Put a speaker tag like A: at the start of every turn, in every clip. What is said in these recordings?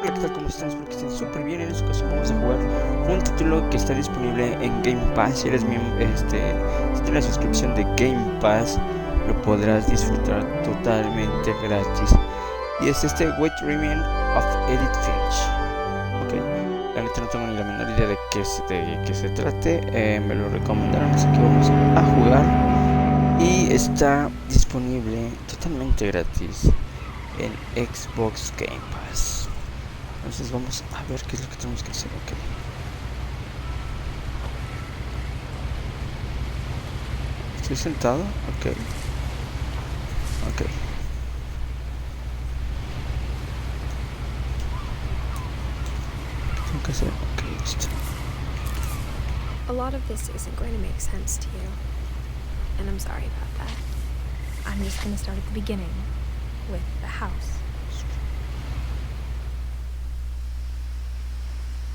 A: Hola, ¿qué tal? ¿Cómo están? Espero que estén súper bien. En esta ocasión vamos a jugar un título que está disponible en Game Pass. Si eres miembro, si tienes la suscripción de Game Pass, lo podrás disfrutar totalmente gratis. Y es Wet Dreaming of Edith Finch. Ok, la neta no tengo ni la menor idea de qué se trate. Me lo recomendaron, así que vamos a jugar. Y está disponible totalmente gratis en Xbox Game Pass. Entonces vamos a ver qué es lo que tenemos que hacer. Ok. Estoy sentado. Ok. Ok. ¿Qué tengo que hacer? Ok, listo.
B: A lot of this isn't going to make sense to you, and I'm sorry about that. I'm just going to start at the beginning, with the house.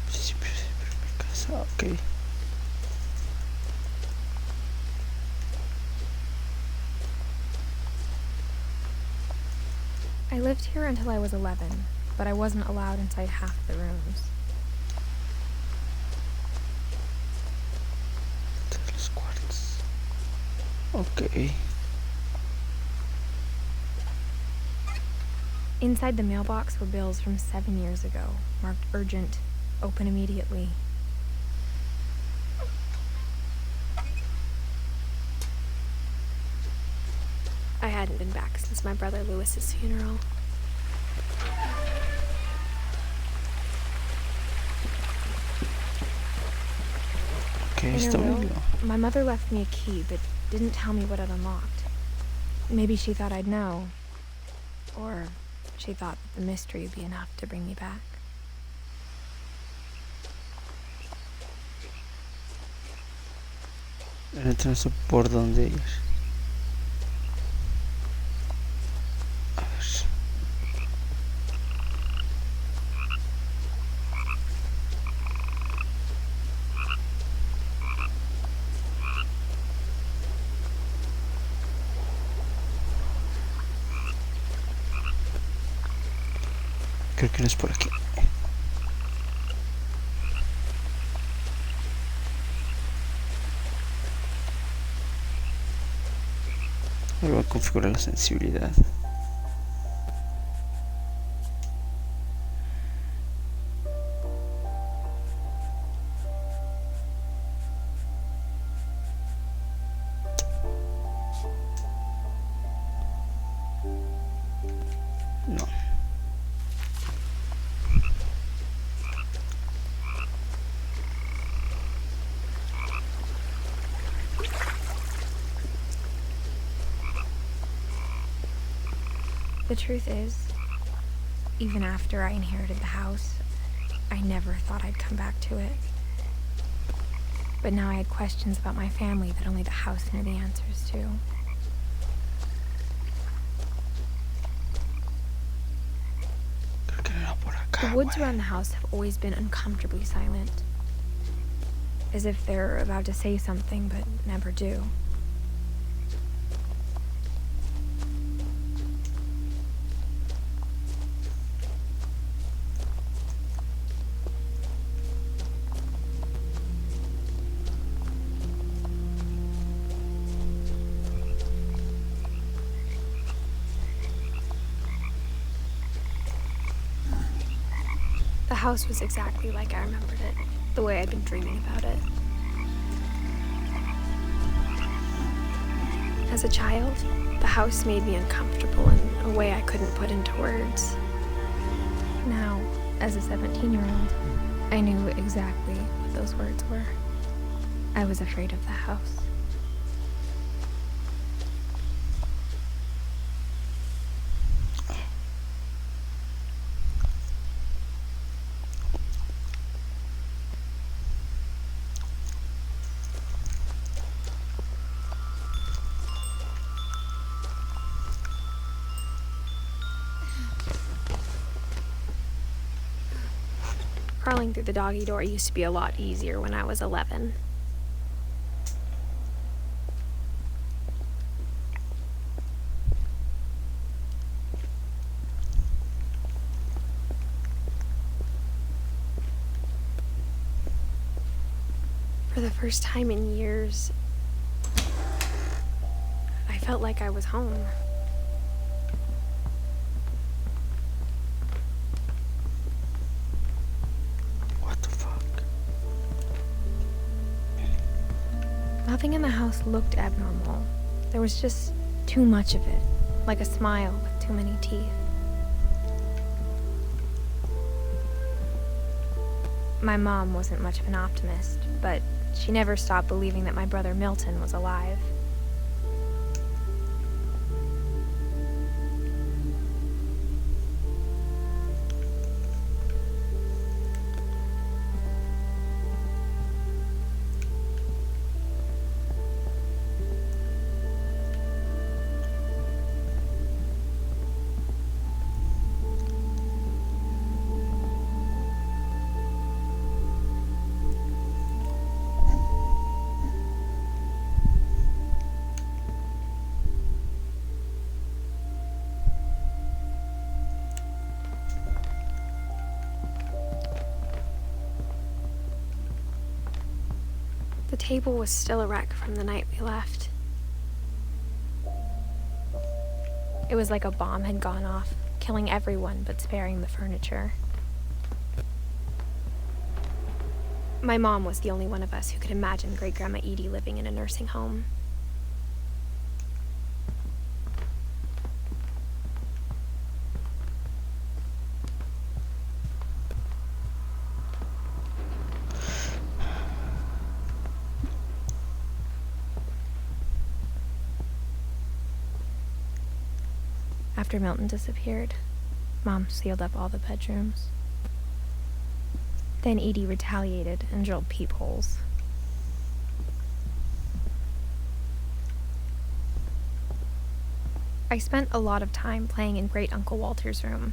A: Principio de mi casa. Ok.
B: I lived here until I was 11, but I wasn't allowed inside half the rooms.
A: Todos los cuartos. Ok.
B: Inside the mailbox were bills from 7 years ago, marked urgent, open immediately. I hadn't been back since my brother Lewis's funeral.
A: Ok,
B: In
A: está
B: her
A: muy
B: will,
A: bien.
B: my mother left me a key, but didn't tell me what it unlocked. Maybe she thought I'd know, or she thought that the mystery would be enough to bring me back.
A: No sé por dónde ir. A ver. Creo que no es por aquí. Ahora voy a configurar la sensibilidad. No.
B: The truth is, even after I inherited the house, I never thought I'd come back to it. But now I had questions about my family that only the house knew the answers to.
A: Creo que no era por acá.
B: The woods around the house have always been uncomfortably silent, as if they're about to say something but never do. The house was exactly like I remembered it, the way I'd been dreaming about it. As a child, the house made me uncomfortable in a way I couldn't put into words. Now, as a 17-year-old, I knew exactly what those words were. I was afraid of the house. Crawling through the doggy door used to be a lot easier when I was 11. For the first time in years, I felt like I was home.
A: What the fuck?
B: Nothing in the house looked abnormal. There was just too much of it, like a smile with too many teeth. My mom wasn't much of an optimist, but she never stopped believing that my brother Milton was alive. The table was still a wreck from the night we left. It was like a bomb had gone off, killing everyone but sparing the furniture. My mom was the only one of us who could imagine Great-Grandma Edie living in a nursing home. After Milton disappeared, Mom sealed up all the bedrooms. Then Edie retaliated and drilled peepholes. I spent a lot of time playing in Great Uncle Walter's room.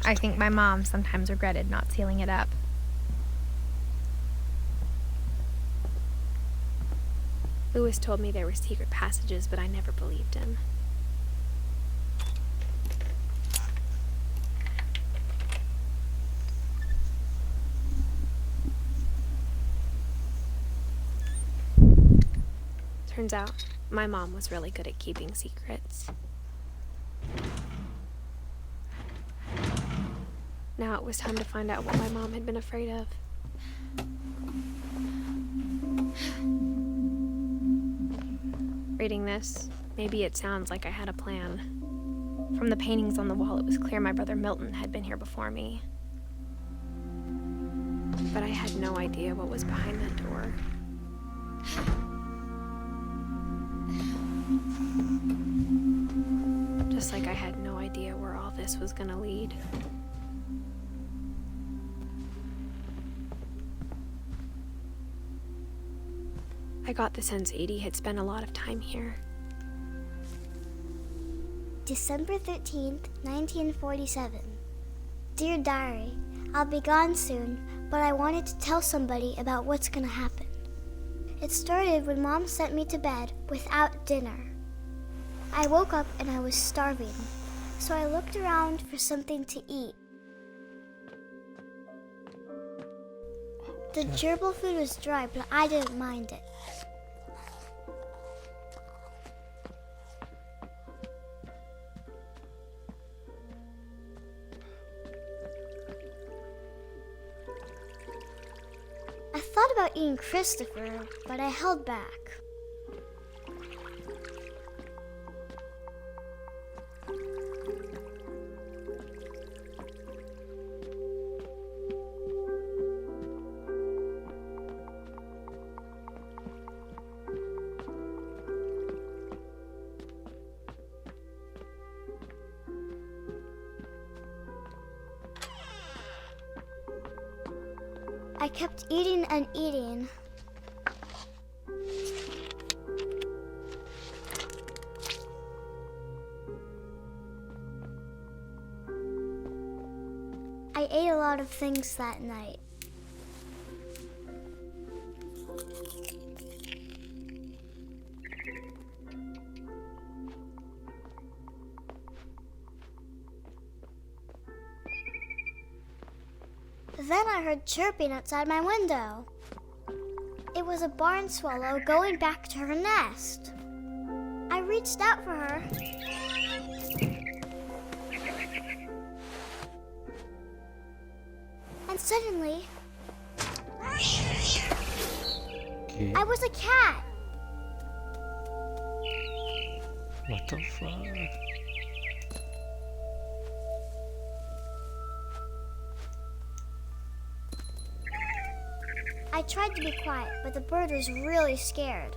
B: I think my mom sometimes regretted not sealing it up. Lewis told me there were secret passages, but I never believed him. Turns out, my mom was really good at keeping secrets. Now it was time to find out what my mom had been afraid of. Reading this, maybe it sounds like I had a plan. From the paintings on the wall, it was clear my brother Milton had been here before me. But I had no idea what was behind that door. Just like I had no idea where all this was gonna lead. I got the sense Edie had spent a lot of time here.
C: December 13th, 1947. Dear Diary, I'll be gone soon, but I wanted to tell somebody about what's gonna happen. It started when Mom sent me to bed without dinner. I woke up and I was starving, so I looked around for something to eat. The gerbil food was dry, but I didn't mind it. I thought about eating Christopher, but I held back. I kept eating and eating. I ate a lot of things that night. Then I heard chirping outside my window. It was a barn swallow going back to her nest. I reached out for her. And suddenly,
A: Okay.
C: I was a cat.
A: What the fuck?
C: I tried to be quiet, but the bird was really scared.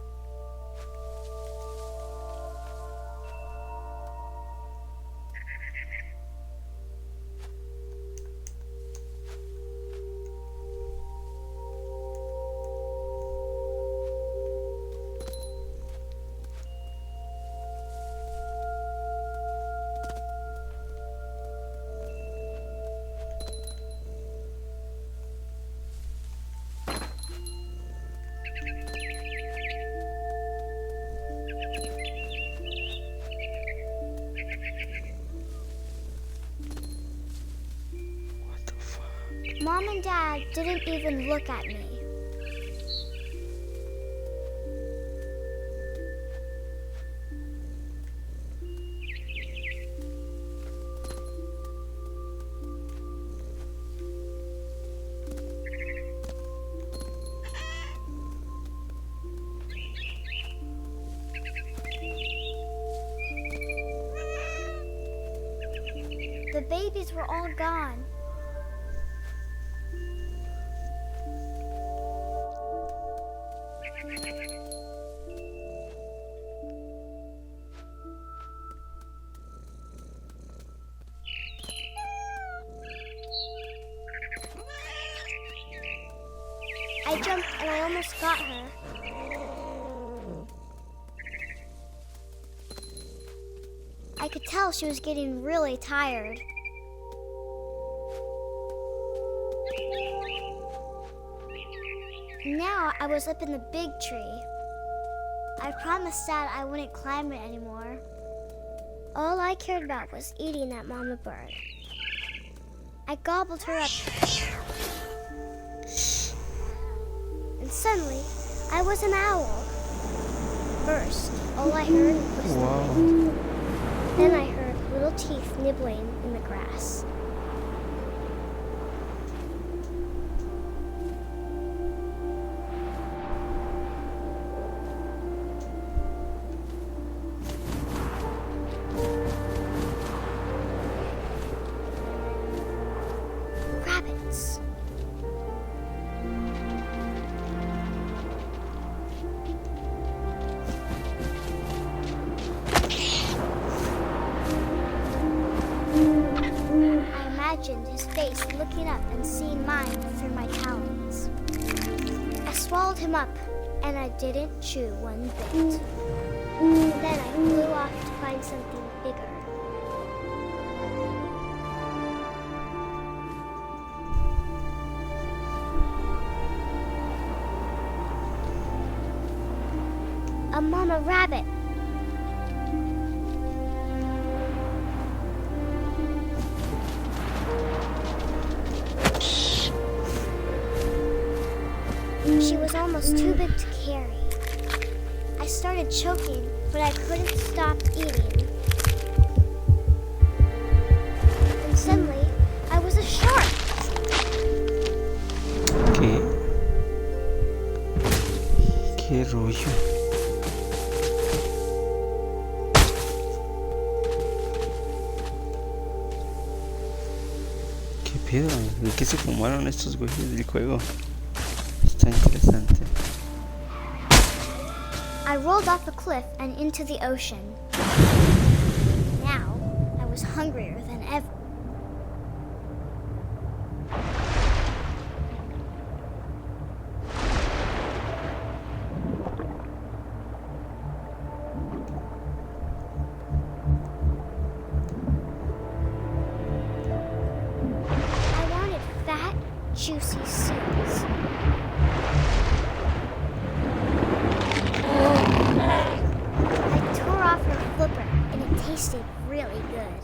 A: What the fuck?
C: Mom and Dad didn't even look at me. The babies were all gone. I jumped and I almost got her. I could tell she was getting really tired. Now I was up in the big tree. I promised Dad I wouldn't climb it anymore. All I cared about was eating that mama bird. I gobbled her up. And suddenly, I was an owl. First, all I heard was
A: Wow.
C: then I heard little teeth nibbling in the grass. Rabbits. I imagined his face looking up and seeing mine through my talons. I swallowed him up, and I didn't chew one bit. Then I flew off to find something bigger. A mama rabbit. She was almost too big to carry. I started choking, but I couldn't stop eating. And suddenly, I was a shark.
A: ¿Qué rollo? ¿Qué pedo? ¿De qué se fumaron estos güeyes del juego? Está interesante.
C: I rolled off the cliff and into the ocean. Now, I was hungrier than ever. I wanted fat, juicy seeds. I tore off her flipper and it tasted really good.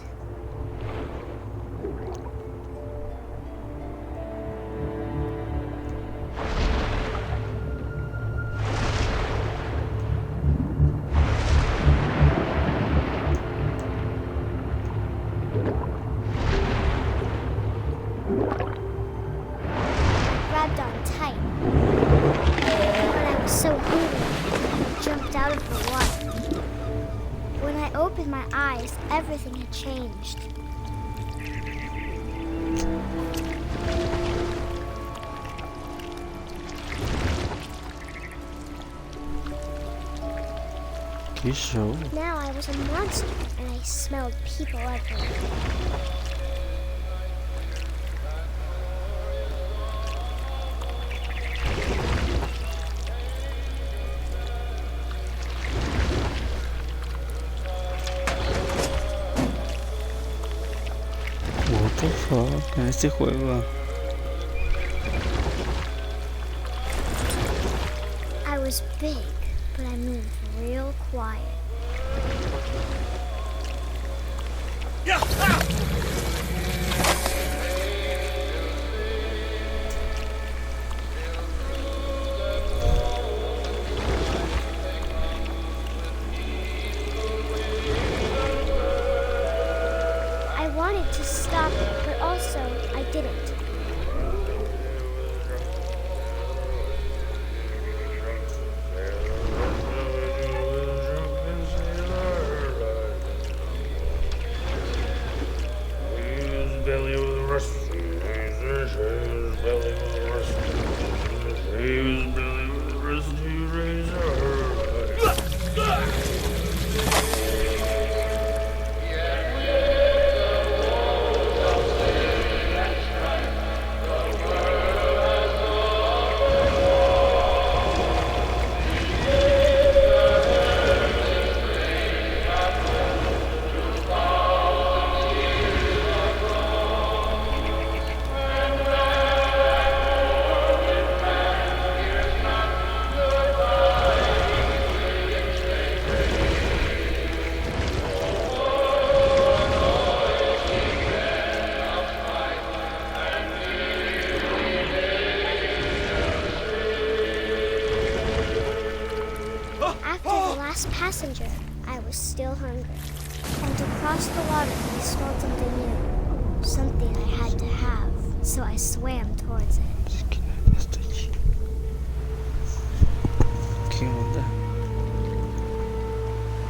C: opened my eyes, everything had changed.
A: ¿Qué show?
C: Now I was a monster, and I smelled people everywhere.
A: What the fuck, en este juego.
C: I was big, but I moved real quiet. I wanted to stop it, but also I didn't. Passenger, I was still hungry. And across the water, I smelled something new. Something I had to have, so I swam towards it.
A: ¿Qué onda?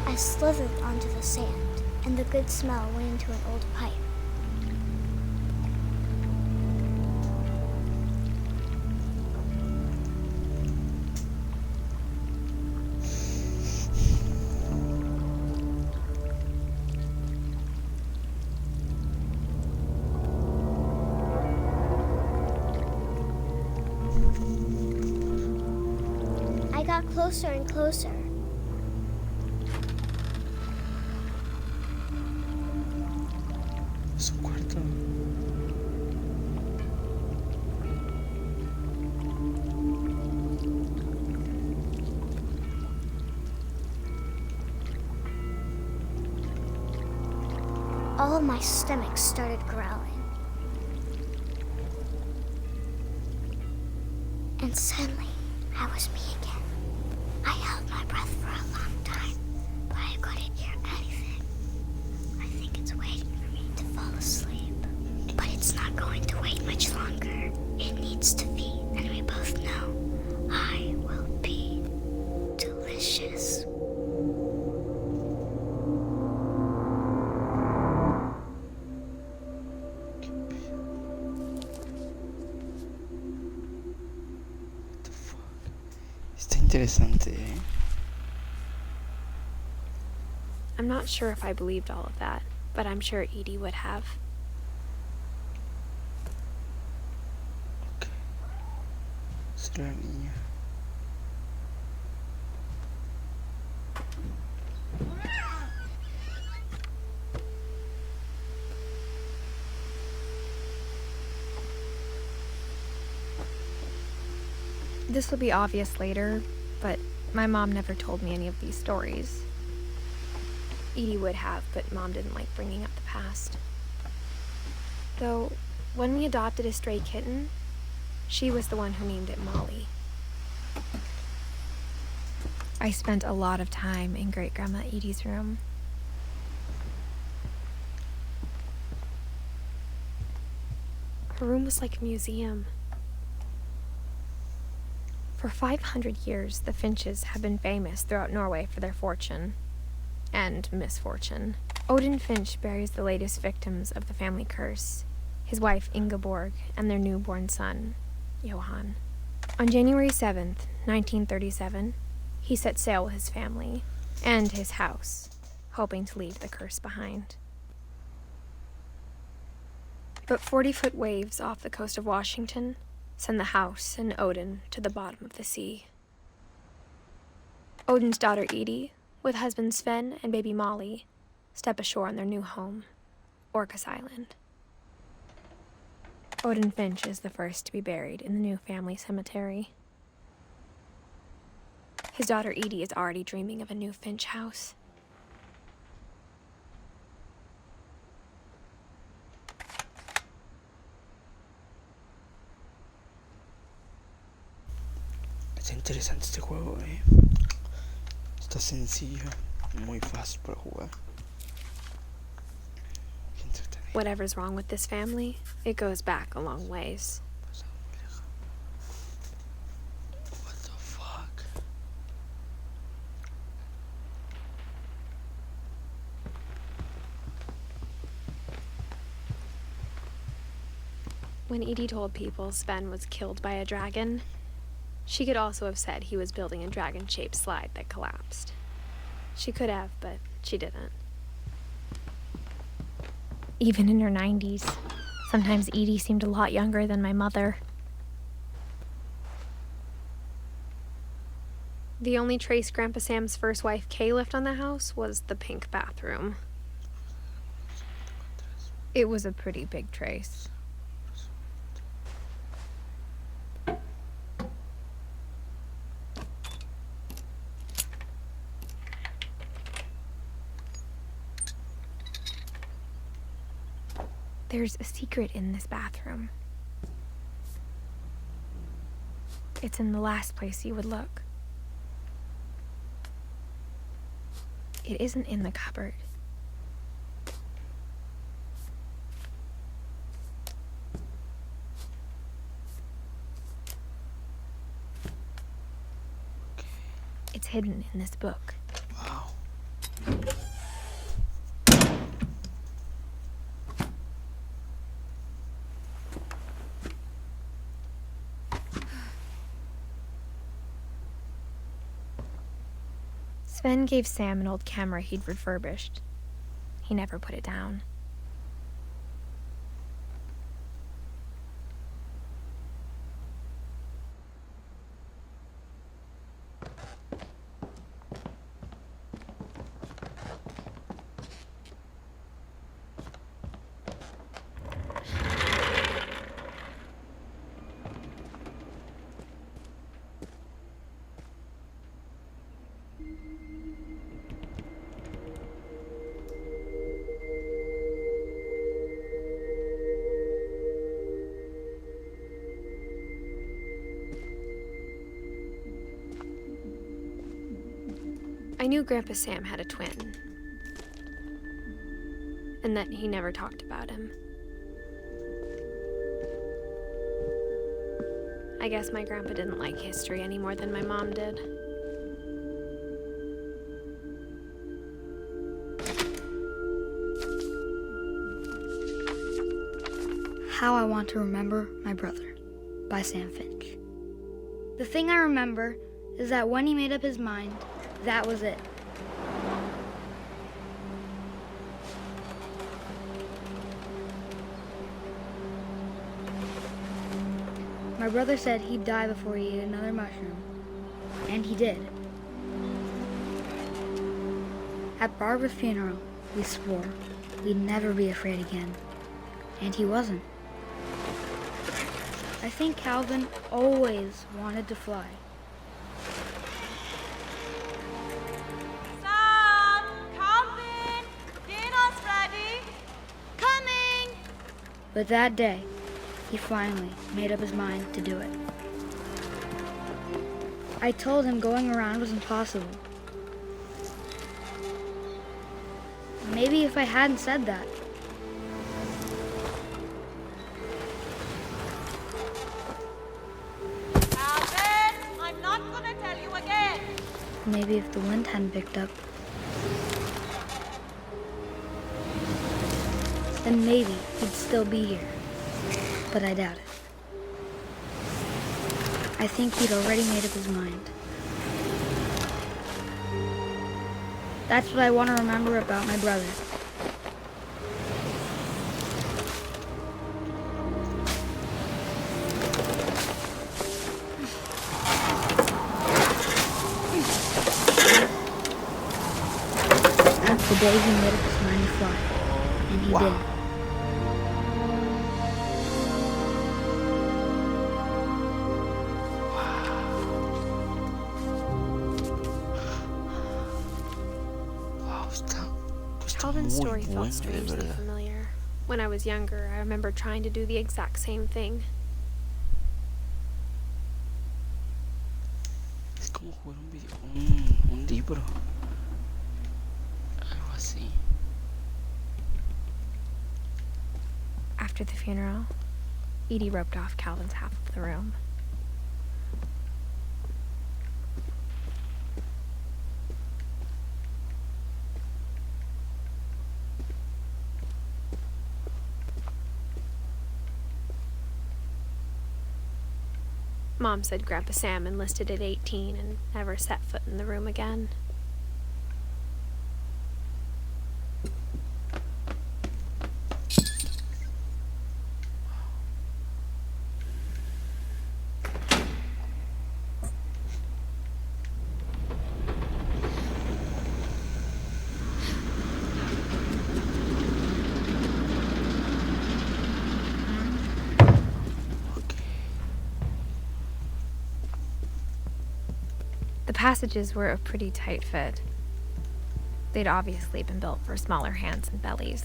C: I slithered onto the sand, and the good smell went into an old pipe. I got closer and closer.
A: Es un cuarto.
C: All of my stomach started growling. And suddenly, I was me again. I held my breath for a long time, but I couldn't hear anything. I think it's waiting for me to fall asleep. But it's not going to wait much longer. It needs to feed, and we both know I will be delicious.
A: Está interesante, ¿eh?
B: I'm not sure if I believed all of that, but I'm sure Edie would have.
A: Ok. Será la niña.
B: This will be obvious later, but my mom never told me any of these stories. Edie would have, but Mom didn't like bringing up the past. Though, when we adopted a stray kitten, she was the one who named it Molly. I spent a lot of time in Great-Grandma Edie's room. Her room was like a museum. For 500 years, the Finches have been famous throughout Norway for their fortune. and misfortune. Odin Finch buries the latest victims of the family curse, his wife Ingeborg and their newborn son, Johann. On January 7th, 1937, he set sail with his family and his house, hoping to leave the curse behind. But 40-foot waves off the coast of Washington send the house and Odin to the bottom of the sea. Odin's daughter Edith, with husband Sven and baby Molly, step ashore on their new home, Orcas Island. Odin Finch is the first to be buried in the new family cemetery. His daughter Edie is already dreaming of a new Finch house.
A: Está interesante este juego, Está sencillo, muy fácil para jugar.
B: Whatever's wrong with this family, it goes back a long ways.
A: What the fuck?
B: When Edie told people Sven was killed by a dragon, she could also have said he was building a dragon-shaped slide that collapsed. She could have, but she didn't. Even in her 90s, sometimes Edie seemed a lot younger than my mother. The only trace Grandpa Sam's first wife Kay left on the house was the pink bathroom. It was a pretty big trace. There's a secret in this bathroom. It's in the last place you would look. It isn't in the cupboard. It's hidden in this book.
A: Wow.
B: Sven gave Sam an old camera he'd refurbished. He never put it down. I knew Grandpa Sam had a twin, and that he never talked about him. I guess my grandpa didn't like history any more than my mom did.
D: How I Want to Remember My Brother by Sam Finch. The thing I remember is that when he made up his mind, that was it. My brother said he'd die before he ate another mushroom, and he did. At Barbara's funeral, we swore we'd never be afraid again, and he wasn't. I think Calvin always wanted to fly.
E: Sam! Calvin! Dinner's ready! Coming!
D: But that day, he finally made up his mind to do it. I told him going around was impossible. Maybe if I hadn't said that,
E: Calvin! I'm not gonna tell you again!
D: maybe if the wind hadn't picked up, then maybe he'd still be here. But I doubt it. I think he'd already made up his mind. That's what I want to remember about my brother. The day he made up his mind to fly. And he did.
B: Calvin's
A: muy
B: story
A: bueno,
B: felt
A: de
B: strangely
A: verdad.
B: familiar. When I was younger, I remember trying to do the exact same thing.
A: Es como jugar un libro. Algo así.
B: After the funeral, Edie roped off Calvin's half of the room. Mom said Grandpa Sam enlisted at 18 and never set foot in the room again. The passages were a pretty tight fit. They'd obviously been built for smaller hands and bellies.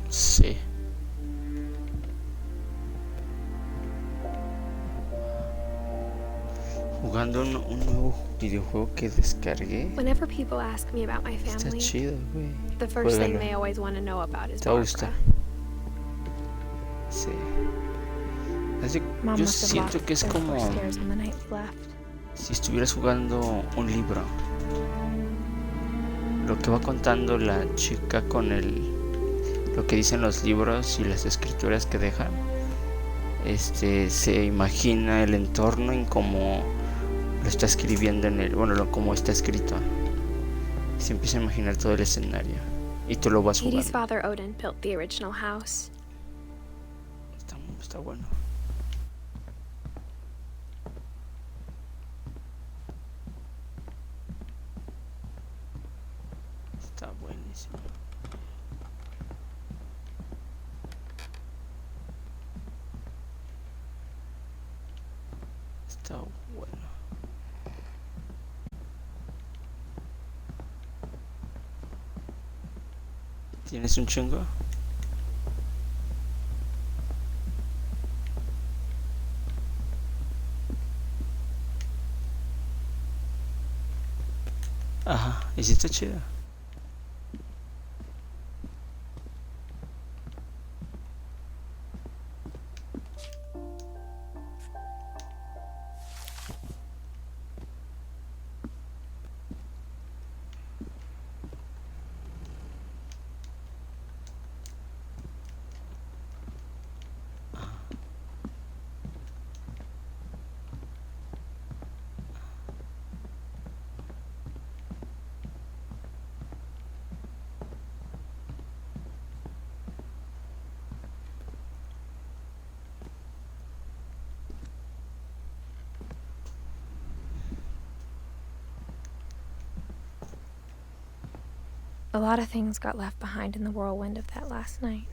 A: Sí. Jugando un nuevo videojuego que descargué.
B: Whenever people ask me about my
A: Está
B: family,
A: chido, güey.
B: the first thing
A: Juégalo.
B: they always want to know about is
A: ¿Te gusta?
B: Barbara.
A: Sí.
B: Mom
A: Yo
B: must have
A: siento
B: lost
A: que es
B: their
A: como
B: four stairs on the night we left.
A: si estuvieras jugando un libro. Lo que va contando la chica con lo que dicen los libros y las escrituras que dejan. Se imagina el entorno en cómo lo está escribiendo como está escrito. Se empieza a imaginar todo el escenario y tú lo vas
B: Edie's
A: jugando.
B: father Odin built the original house.
A: Está bueno. Está buenísimo. Está bueno. ¿Tienes un chingo? Ajá, y sí está chido.
B: A lot of things got left behind in the whirlwind of that last night.